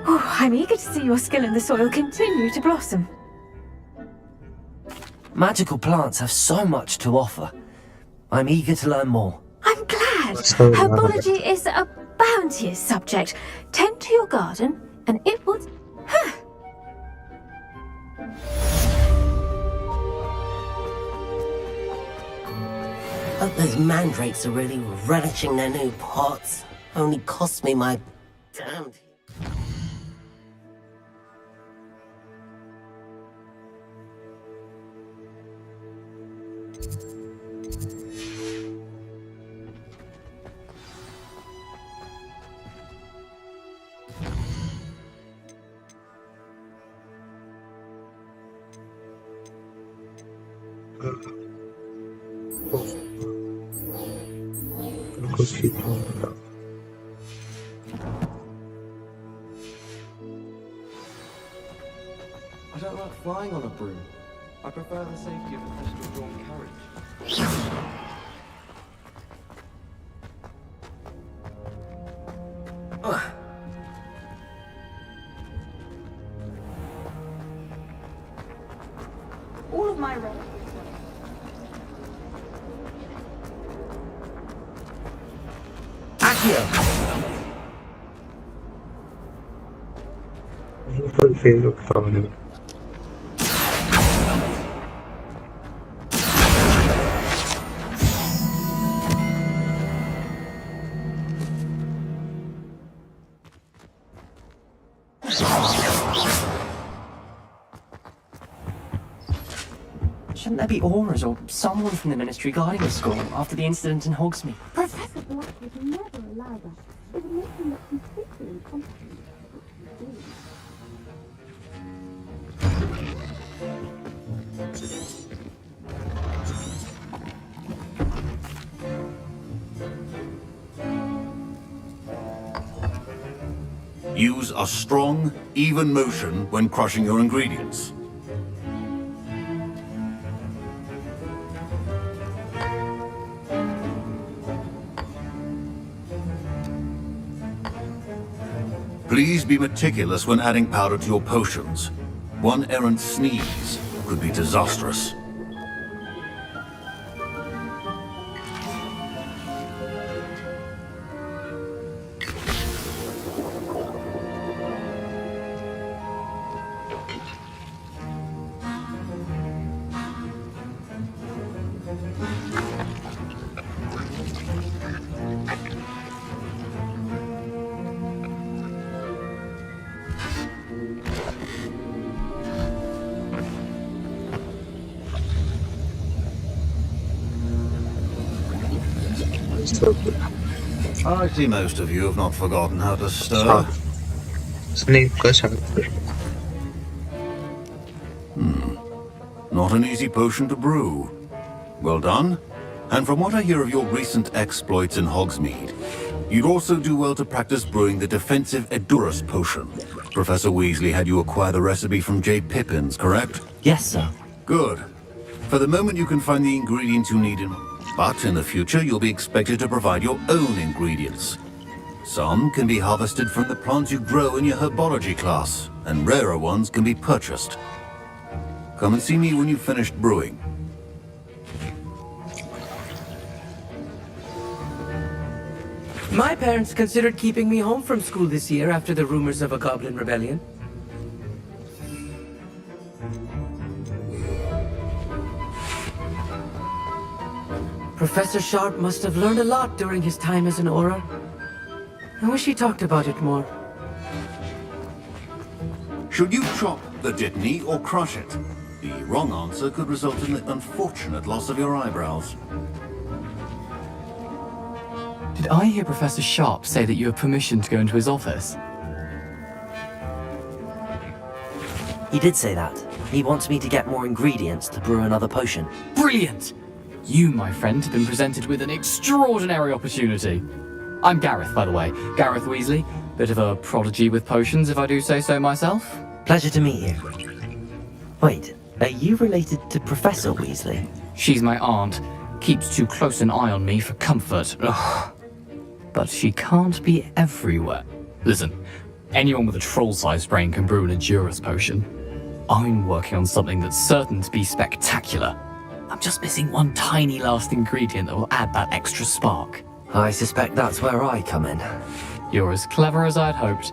Oh, I'm eager to see your skill in the soil continue to blossom. Magical plants have so much to offer. I'm eager to learn more. I'm glad. Herbology is a bounteous subject. Tend to your garden, and it would... Hope those mandrakes are really relishing their new pots. Only cost me my damned... I don't like flying on a broom. I prefer the safety of a pistol-drawn carriage. All of my relatives... Shouldn't there be auras or someone from the Ministry guarding the school after the incident in Hogsmeade? Professor Black would never allow that. It would make him look completely incompetent. Use a strong, even motion when crushing your ingredients. Please be meticulous when adding powder to your potions. One errant sneeze could be disastrous. I see most of you have not forgotten how to stir. Not an easy potion to brew. Well done. And from what I hear of your recent exploits in Hogsmeade, you'd also do well to practice brewing the defensive Edurus potion. Professor Weasley had you acquire the recipe from J. Pippins, correct? Yes, sir. Good. For the moment you can find the ingredients you need but in the future you'll be expected to provide your own ingredients. Some can be harvested from the plants you grow in your herbology class, and rarer ones can be purchased. Come and see me when you've finished brewing. My parents considered keeping me home from school this year after the rumors of a goblin rebellion. Professor Sharp must have learned a lot during his time as an Auror. I wish he talked about it more. Should you chop the Dittany or crush it? The wrong answer could result in the unfortunate loss of your eyebrows. Did I hear Professor Sharp say that you have permission to go into his office? He did say that. He wants me to get more ingredients to brew another potion. Brilliant! You, my friend, have been presented with an extraordinary opportunity. I'm Gareth, by the way. Gareth Weasley. Bit of a prodigy with potions, if I do say so myself. Pleasure to meet you. Wait, are you related to Professor Weasley? She's my aunt. Keeps too close an eye on me for comfort. Ugh. But she can't be everywhere. Listen, anyone with a troll-sized brain can brew an Endurance potion. I'm working on something that's certain to be spectacular. I'm just missing one tiny last ingredient that will add that extra spark. I suspect that's where I come in. You're as clever as I'd hoped.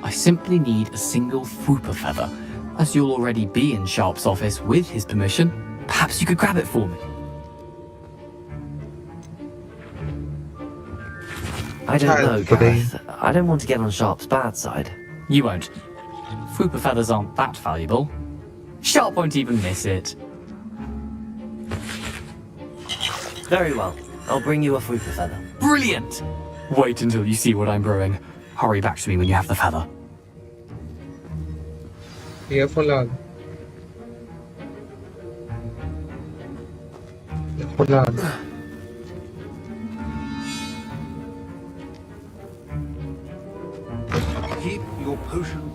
I simply need a single Fwooper feather. As you'll already be in Sharp's office with his permission, perhaps you could grab it for me. I don't know, Gareth. I don't want to get on Sharp's bad side. You won't. Fwooper feathers aren't that valuable. Sharp won't even miss it. Very well. I'll bring you a Fwooper feather. Brilliant! Wait until you see what I'm brewing. Hurry back to me when you have the feather. Earphone ला earphone ला Keep your potion.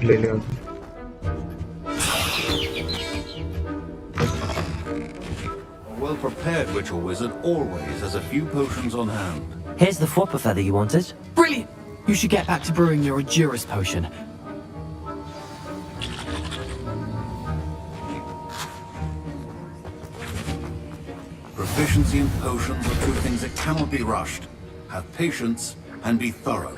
ले लिया A well-prepared ritual wizard always has a few potions on hand. Here's the Fwooper feather you wanted. Brilliant! You should get back to brewing your Endurance potion. Proficiency in potions are two things that cannot be rushed. Have patience and be thorough.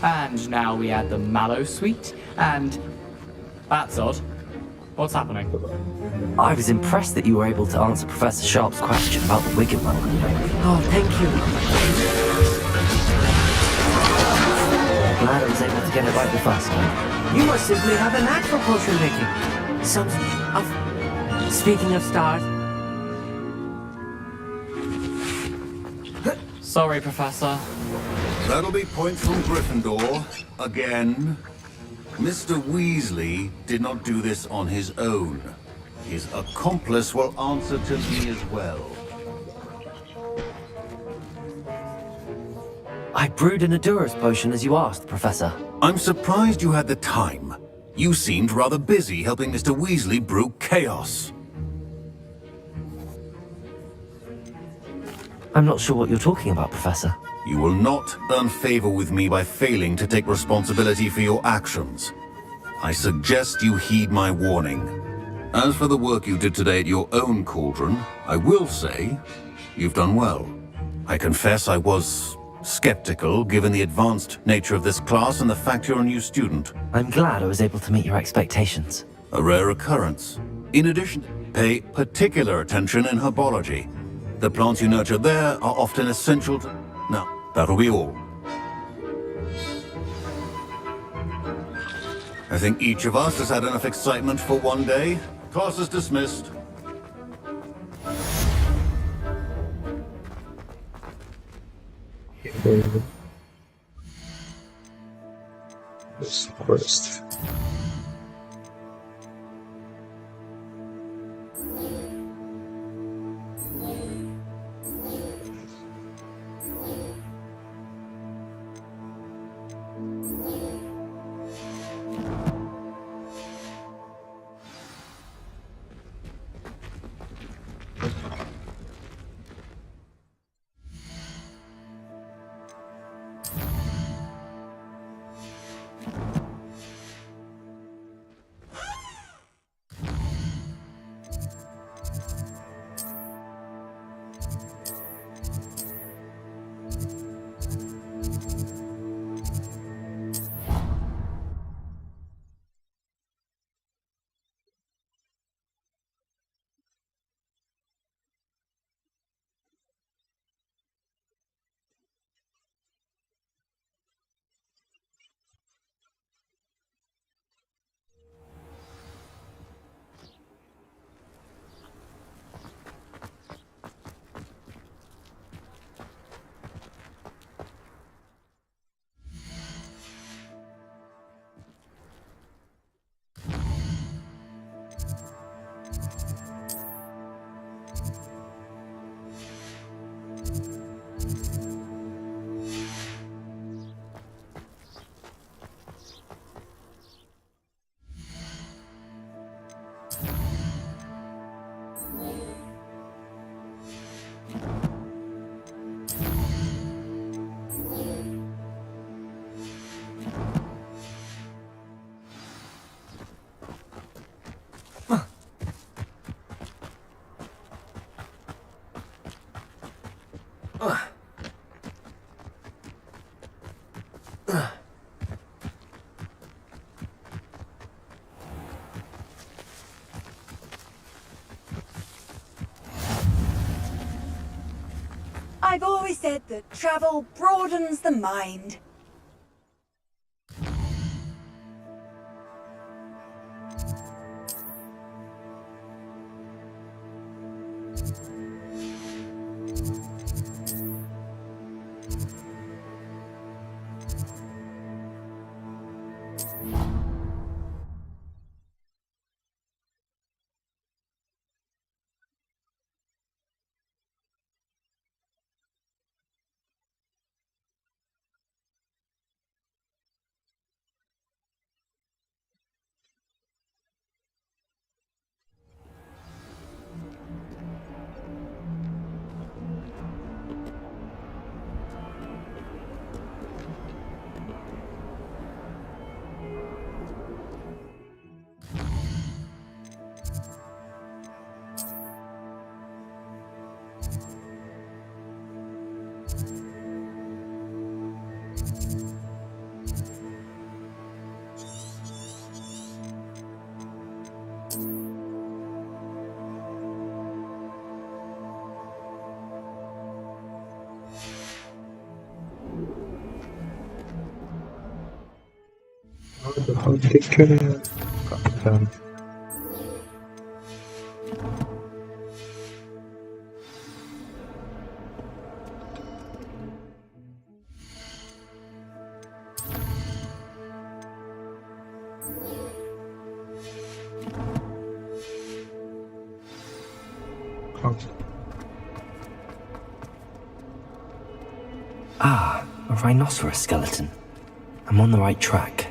And now we add the mallow sweet, and... That's odd. What's happening? I was impressed that you were able to answer Professor Sharp's question about the Wiggenweld. Oh, thank you. Glad I was able to get it right the first time. You must simply have a knack for potion making. Speaking of stars... Sorry, Professor. That'll be points from Gryffindor. Again. Mr. Weasley did not do this on his own. His accomplice will answer to me as well. I brewed an Endurance potion as you asked, Professor. I'm surprised you had the time. You seemed rather busy helping Mr. Weasley brew chaos. I'm not sure what you're talking about, Professor. You will not earn favor with me by failing to take responsibility for your actions. I suggest you heed my warning. As for the work you did today at your own cauldron, I will say you've done well. I confess I was skeptical given the advanced nature of this class and the fact you're a new student. I'm glad I was able to meet your expectations. A rare occurrence. In addition, pay particular attention in herbology. The plants you nurture there are often essential to... Now, that'll be all. I think each of us has had enough excitement for one day. Class is dismissed. This first. I've always said that travel broadens the mind. How ridiculous. Goddamn. Ah, a rhinoceros skeleton. I'm on the right track.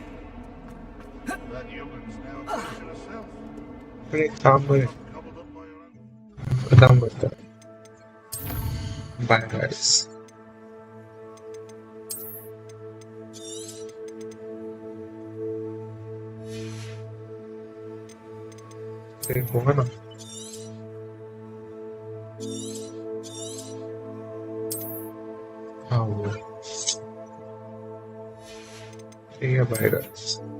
Done with that. Bye guys. हुआ ना हाँ वो ठीक है bye guys